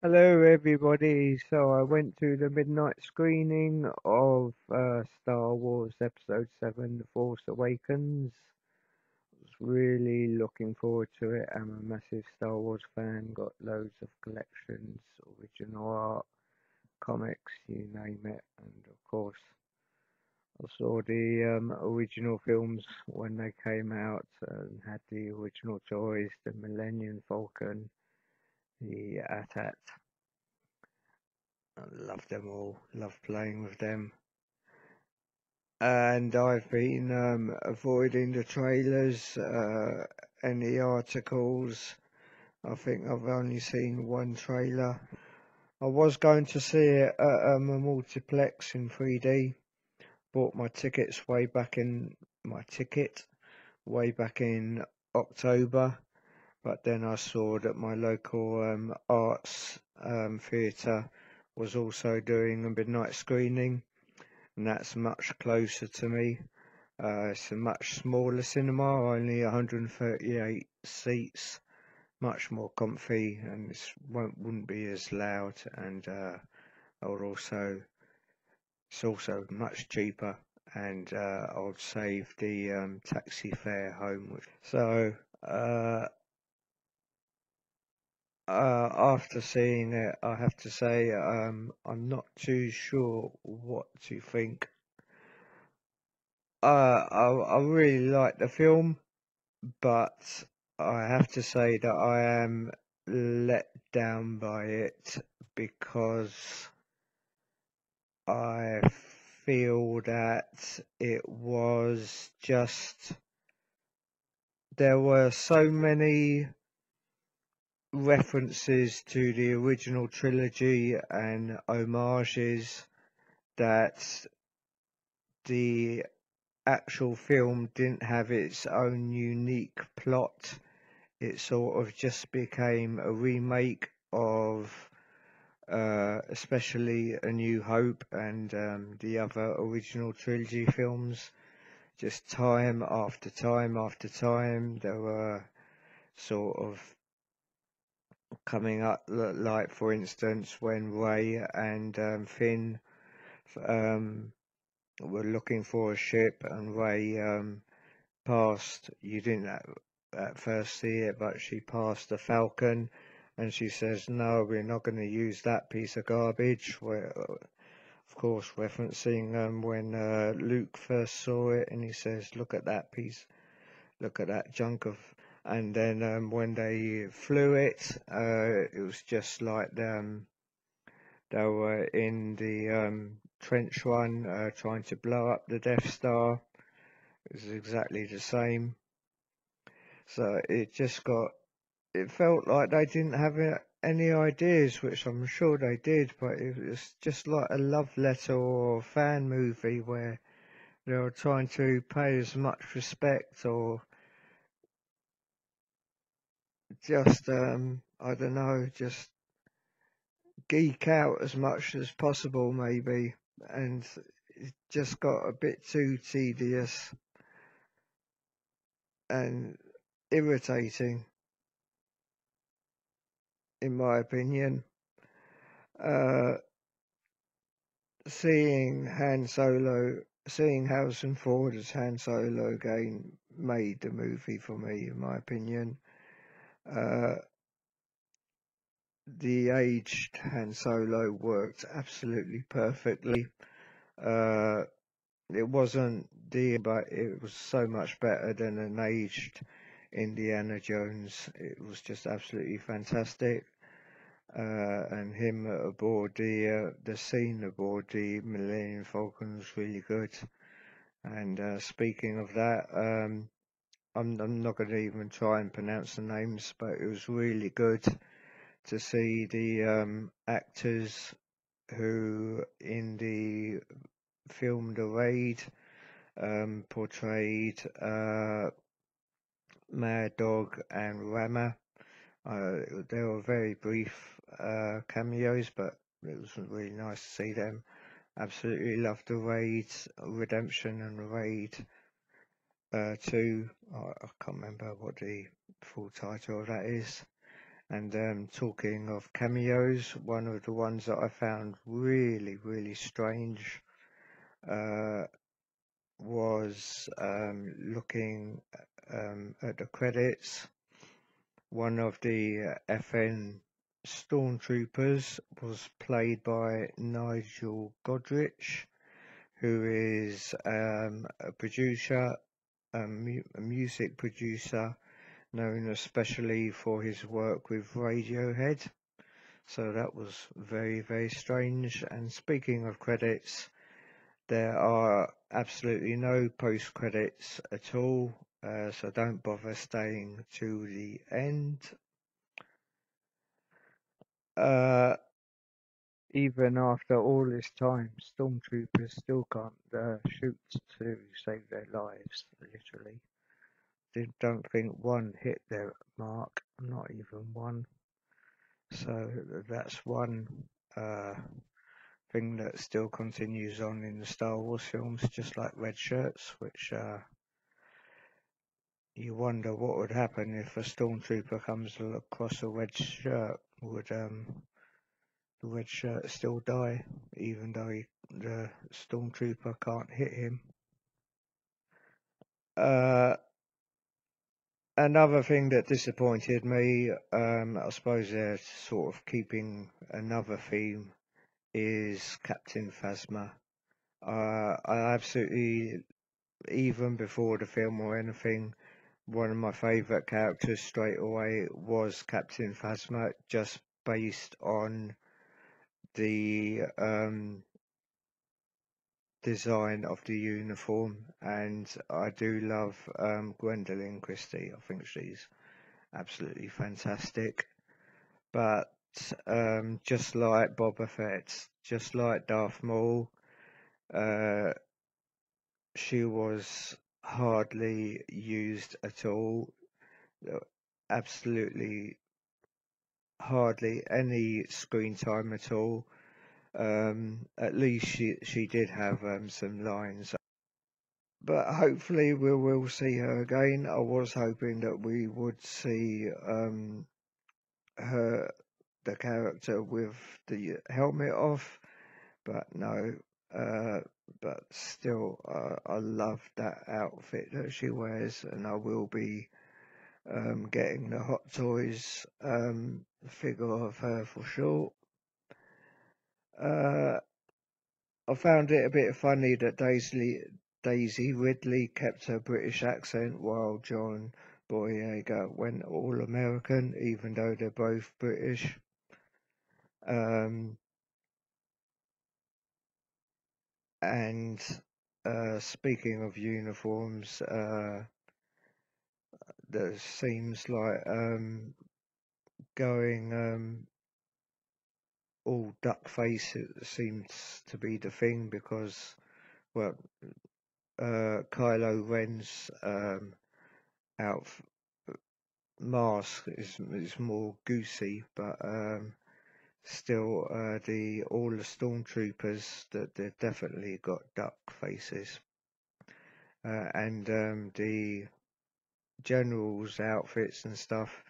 Hello, everybody. So I went to the midnight screening of Star Wars Episode VII: The Force Awakens. Was really looking forward to it. I'm a massive Star Wars fan. Got loads of collections, original art, comics, you name it. And of course, I saw the original films when they came out and had the original toys, the Millennium Falcon, the AT-AT. I love them all. Love playing with them. And I've been avoiding the trailers and the articles. I think I've only seen one trailer. I was going to see it at a multiplex in 3D. Bought my ticket way back in October, but then I saw that my local arts theatre was also doing a midnight screening, and that's much closer to me. It's a much smaller cinema, only 138 seats, much more comfy, and it wouldn't be as loud. And it's also much cheaper, and I would save the taxi fare home. So after seeing it, I have to say I'm not too sure what to think. I really like the film, but I have to say that I am let down by it because I feel that it was just there were so many references to the original trilogy and homages that the actual film didn't have its own unique plot. It sort of just became a remake of especially A New Hope and the other original trilogy films. Just time after time after time, there were sort of coming up, like for instance, when Ray and Finn um, were looking for a ship, and Ray passed. You didn't at first see it, but she passed the Falcon, and she says, "No, we're not going to use that piece of garbage." Where, of course, referencing when Luke first saw it, and he says, "Look at that piece. Look at that junk of." And then when they flew it, it was just like they were in the trench run trying to blow up the Death Star. It was exactly the same. So it felt like they didn't have any ideas, which I'm sure they did, but it was just like a love letter or a fan movie where they were trying to pay as much respect or just, I don't know, just geek out as much as possible, maybe. And it just got a bit too tedious and irritating, in my opinion. Uh, seeing Harrison Ford as Han Solo again made the movie for me, in my opinion. Uh, the aged Han Solo worked absolutely perfectly. Uh, it wasn't but it was so much better than an aged Indiana Jones. It was just absolutely fantastic. And him aboard the scene aboard the Millennium Falcon was really good. And speaking of that, I'm not going to even try and pronounce the names, but it was really good to see the actors who in the film The Raid portrayed Mad Dog and Rama. They were very brief cameos, but it was really nice to see them. Absolutely loved The Raid Redemption and The Raid 2. I can't remember what the full title of that is. And talking of cameos, one of the ones that I found really, really strange was looking at the credits. One of the FN stormtroopers was played by Nigel Godrich, who is a producer, a music producer, known especially for his work with Radiohead. So that was very, very strange. And speaking of credits, there are absolutely no post credits at all, so don't bother staying to the end. Uh, Even after all this time, stormtroopers still can't shoot to save their lives, literally. They don't think one hit their mark, not even one. So that's one uh, thing that still continues on in the Star Wars films, just like red shirts, which you wonder what would happen if a stormtrooper comes across a red shirt. Would the red shirt still die, even though the stormtrooper can't hit him? Another thing that disappointed me, I suppose they're sort of keeping another theme, is Captain Phasma. I absolutely, even before the film or anything, one of my favourite characters straight away was Captain Phasma, just based on the design of the uniform. And I do love Gwendolyn Christie. I think she's absolutely fantastic. But just like Boba Fett, just like Darth Maul, uh, she was hardly used at all. Absolutely hardly any screen time at all. At least she did have some lines. But hopefully we will see her again. I was hoping that we would see her, the character with the helmet off, but no. Uh, but still, I love that outfit that she wears, and I will be getting the Hot Toys figure of her for sure. I found it a bit funny that Daisy Ridley kept her British accent while John Boyega went all American, even though they're both British. Um, and speaking of uniforms, there seems like going all duck face seems to be the thing because, well, Kylo Ren's out mask is more goosey, but still, the all the stormtroopers that they've definitely got duck faces, and the generals' outfits and stuff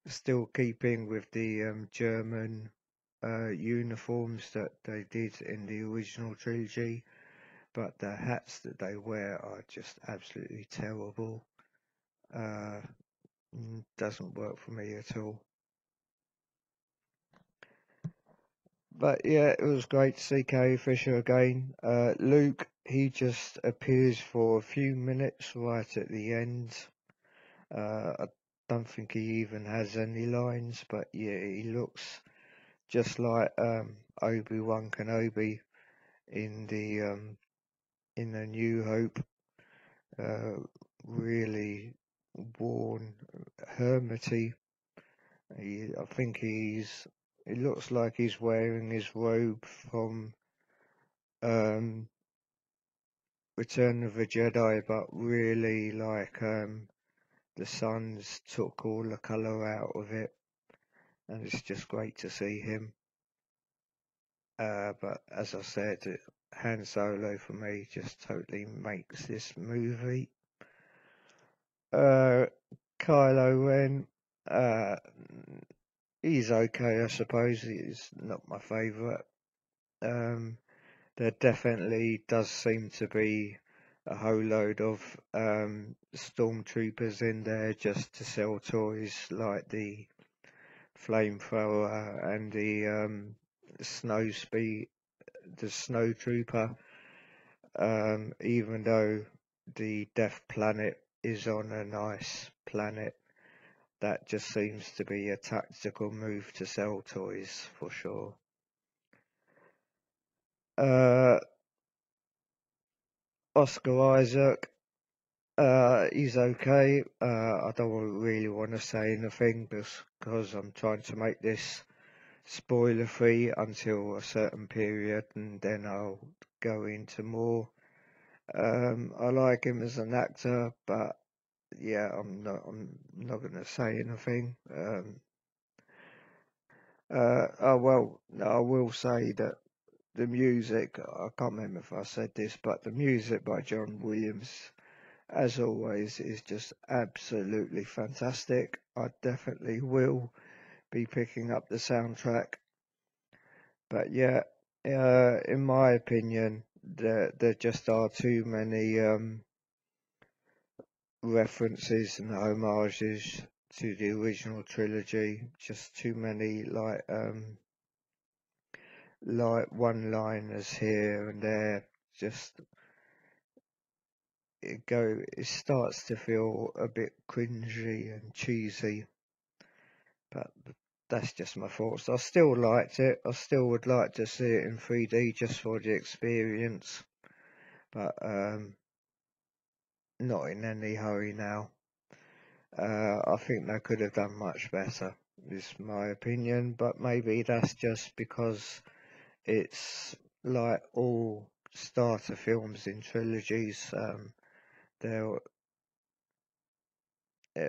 still keeping with the German uniforms that they did in the original trilogy, but the hats that they wear are just absolutely terrible. Uh, doesn't work for me at all. But yeah, it was great to see Carrie Fisher again. Luke, he just appears for a few minutes right at the end. I don't think he even has any lines, but yeah, he looks just like Obi-Wan Kenobi in the New Hope. Really worn, hermity. I think it looks like he's wearing his robe from um, Return of the Jedi, but really like the suns took all the colour out of it, and it's just great to see him. But as I said, Han Solo for me just totally makes this movie. Kylo Ren, uh, He's okay, I suppose. He's not my favourite. There definitely does seem to be a whole load of stormtroopers in there just to sell toys, like the flamethrower and the snow trooper. Even though the Death Planet is on a nice planet, that just seems to be a tactical move to sell toys for sure. Uh, Oscar Isaac, he's okay. I don't really want to say anything because I'm trying to make this spoiler free until a certain period, and then I'll go into more. I like him as an actor, but yeah, I'm not gonna say anything. Oh well, I will say that the music, I can't remember if I said this, but the music by John Williams, as always, is just absolutely fantastic. I definitely will be picking up the soundtrack. But yeah, in my opinion, there just are too many references and homages to the original trilogy. Just too many like one-liners here and there. Just it starts to feel a bit cringy and cheesy. But that's just my thoughts. I still liked it. I still would like to see it in 3D just for the experience. But not in any hurry now. I think they could have done much better, is my opinion, but maybe that's just because it's like all starter films in trilogies. They're,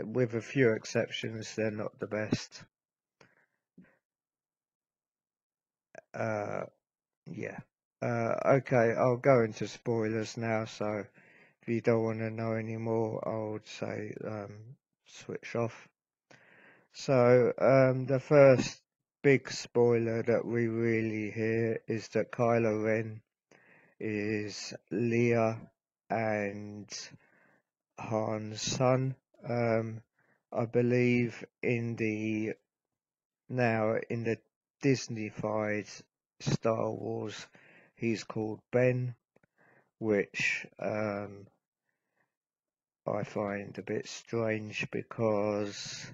with a few exceptions, they're not the best. Uh, yeah. Okay, I'll go into spoilers now, so if you don't want to know any more, I would say switch off. So, the first big spoiler that we really hear is that Kylo Ren is Leia and Han's son. I believe in the Disney-fied Star Wars, he's called Ben, which I find a bit strange because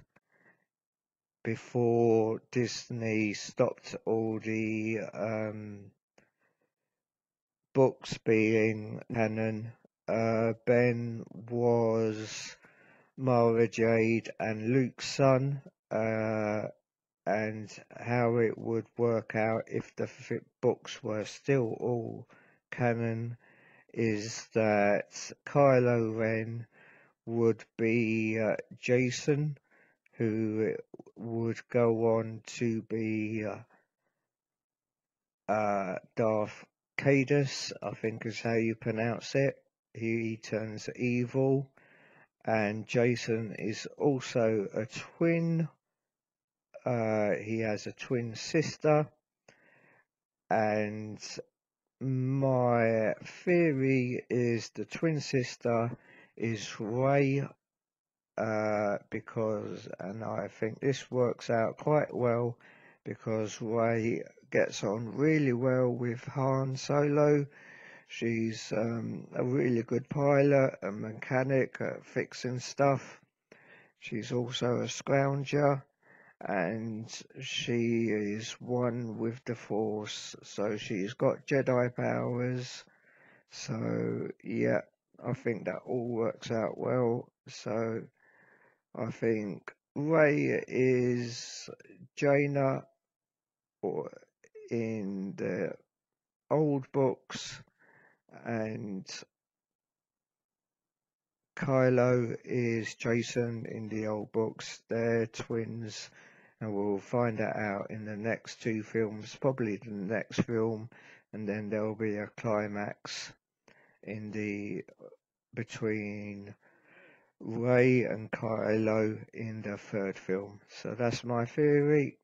before Disney stopped all the books being canon, Ben was Mara Jade and Luke's son, and how it would work out if the books were still all canon is that Kylo Ren would be Jason, who would go on to be Darth Cadus, I think is how you pronounce it. He turns evil, and Jason is also a twin. He has a twin sister, and my theory is the twin sister is Rey, and I think this works out quite well because Rey gets on really well with Han Solo. She's a really good pilot, a mechanic at fixing stuff. She's also a scrounger, and she is one with the Force, so she's got Jedi powers. So yeah, I think that all works out well. So I think Rey is Jaina, or in the old books, and Kylo is Jason in the old books. They're twins, and we'll find that out in the next two films, probably the next film, and then there'll be a climax in the between Rey and Kylo in the third film. So that's my theory.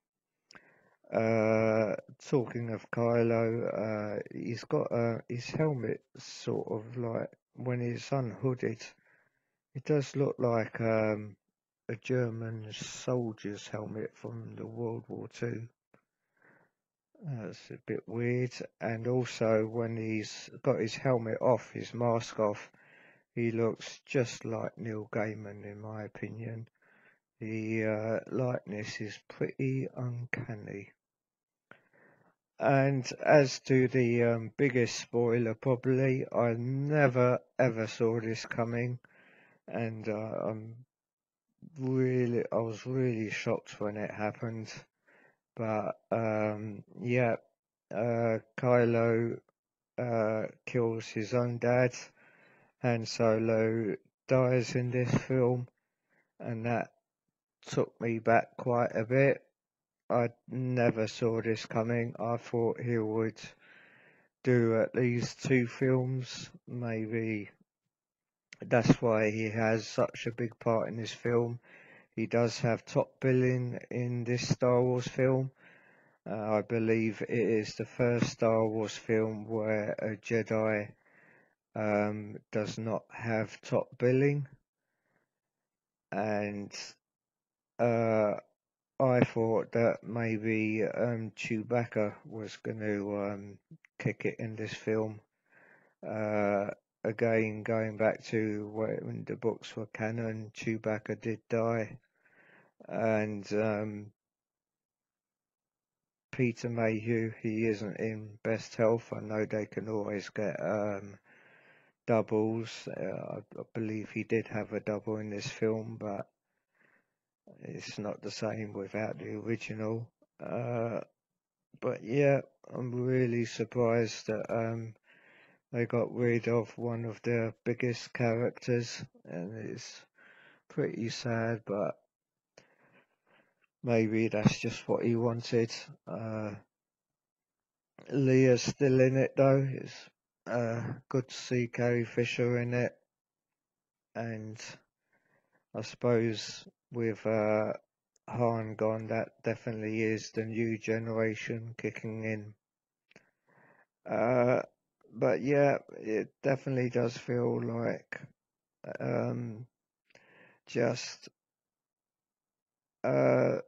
Talking of Kylo, he's got his helmet sort of like when he's unhooded, it does look like a German soldier's helmet from the World War II. That's a bit weird. And also when he's got his helmet off, his mask off, he looks just like Neil Gaiman in my opinion. The likeness is pretty uncanny. And as to the biggest spoiler, probably, I never ever saw this coming, and I was really shocked when it happened. But yeah, Kylo kills his own dad. Han Solo dies in this film, and that took me back quite a bit. I never saw this coming. I thought he would do at least 2 films, maybe. That's why he has such a big part in this film. He does have top billing in this Star Wars film. I believe it is the first Star Wars film where a Jedi does not have top billing, and uh, I thought that maybe Chewbacca was going to kick it in this film. Again, going back to when the books were canon, Chewbacca did die, and Peter Mayhew, he isn't in best health. I know they can always get doubles. I believe he did have a double in this film, but it's not the same without the original. But yeah, I'm really surprised that they got rid of one of their biggest characters, and it's pretty sad, but maybe that's just what he wanted. Leah's still in it though. It's good to see Carrie Fisher in it, and I suppose with Han gone, that definitely is the new generation kicking in. Uh, but yeah, it definitely does feel like um, just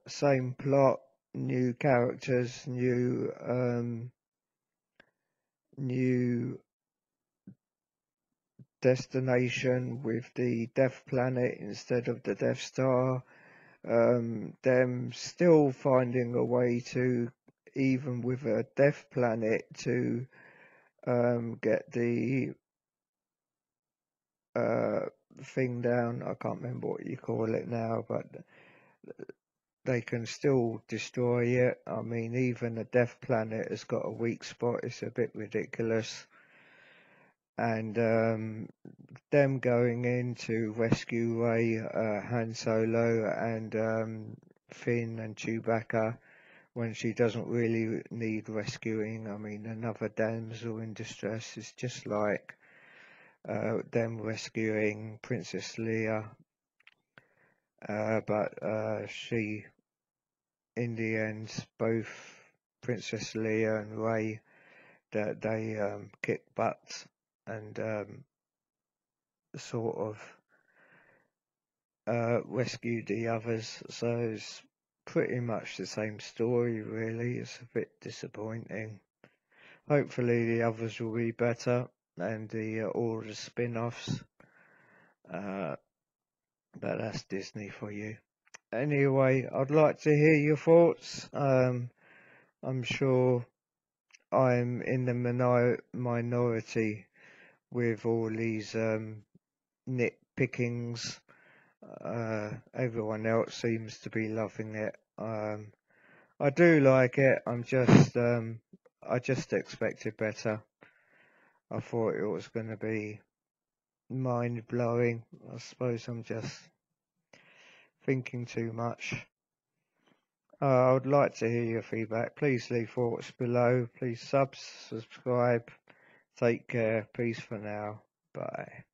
same plot, new characters, new destination with the Death Planet instead of the Death Star. Them still finding a way to, even with a Death Planet, to get the thing down. I can't remember what you call it now, but they can still destroy it. I mean, even a Death Planet has got a weak spot. It's a bit ridiculous. And them going in to rescue Rey, Han Solo, and Finn and Chewbacca when she doesn't really need rescuing. I mean, another damsel in distress is just like them rescuing Princess Leia, but she, in the end, both Princess Leia and Rey, that they kick butt and sort of rescued the others. So it's pretty much the same story, really. It's a bit disappointing. Hopefully the others will be better, and all the spin-offs. But that's Disney for you. Anyway, I'd like to hear your thoughts. I'm sure I'm in the minority with all these nitpickings. Everyone else seems to be loving it. I do like it. I just expected better. I thought it was going to be mind blowing. I suppose I'm just thinking too much. I would like to hear your feedback. Please leave thoughts below. Please subscribe. Take care. Peace for now. Bye.